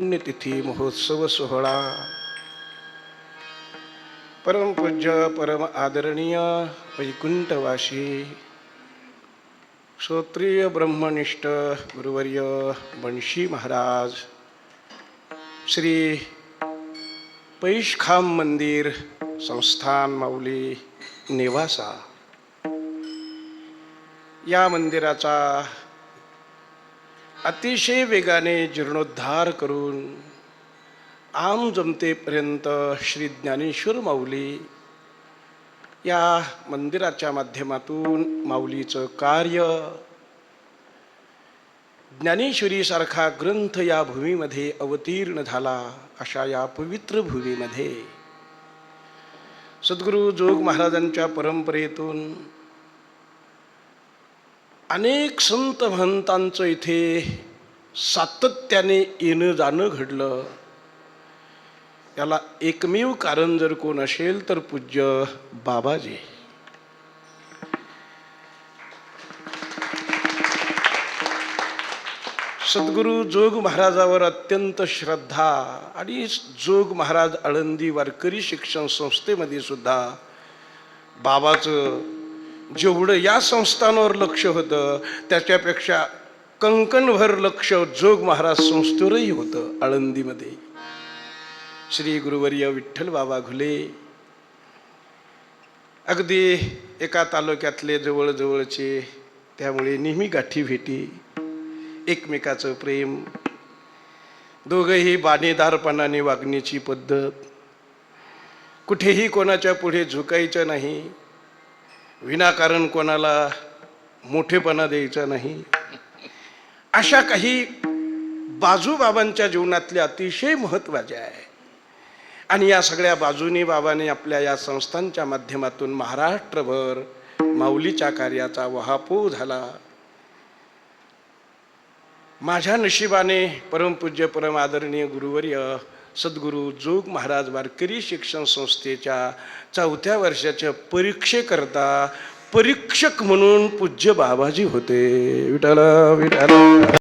पुण्यतिथी महोत्सव सोहळा परमपूज्य परम आदरणीय वैकुंठवासी श्रोत्रिय ब्रह्मनिष्ठ गुरुवर्य बंशी महाराज श्री पैशखाम मंदिर संस्थान माऊली नेवासा या मंदिराचा अतिशय वेगाने जीर्णोद्धार करून आम जमतेपर्यंत श्री ज्ञानेश्वर माऊली या मंदिराच्या माध्यमातून माऊलीचं कार्य ज्ञानेश्वरीसारखा ग्रंथ या भूमीमध्ये अवतीर्ण झाला. अशा या पवित्र भूमीमध्ये सद्गुरू जोग महाराजांच्या परंपरेतून अनेक संत महंतांचं इथे सातत्याने येणं जाणं घडलं. याला एकमेव कारण जर कोण असेल तर पूज्य बाबाजी. सद्गुरू जोग महाराजावर अत्यंत श्रद्धा आणि जोग महाराज आळंदी वारकरी शिक्षण संस्थेमध्ये सुद्धा बाबाचं जेवढं या संस्थांवर लक्ष होतं त्याच्यापेक्षा कंकणभर लक्ष जोग महाराज संस्थेवरही होतं. आळंदीमध्ये श्री गुरुवर्य विठ्ठल बाबा घुले अगदी एका तालुक्यातले जवळजवळचे, त्यामुळे नेहमी गाठी भेटी, एकमेकाचं प्रेम, दोघंही बाणेदारपणाने वागण्याची पद्धत, कुठेही कोणाच्या पुढे झुकायचं नाही, विनाकारण कोणाला मोठेपणा द्यायचा नाही. अशा काही बाजू बाबांच्या जीवनातल्या अतिशय महत्त्वाच्या आहे. आणि या सगळ्या बाजूनी बाबांनी आपल्या या संस्थांच्या माध्यमातून महाराष्ट्रभर माऊलीच्या कार्याचा वहापोह झाला. माझ्या नशिबाने परमपूज्य परम आदरणीय गुरुवर्य सद्गुरू जोग महाराज वारकरी शिक्षण संस्थेच्या 4थ्या वर्षाच्या परीक्षेकरता परीक्षक म्हणून पूज्य बाबाजी होते. विठ्ठल विठ्ठल.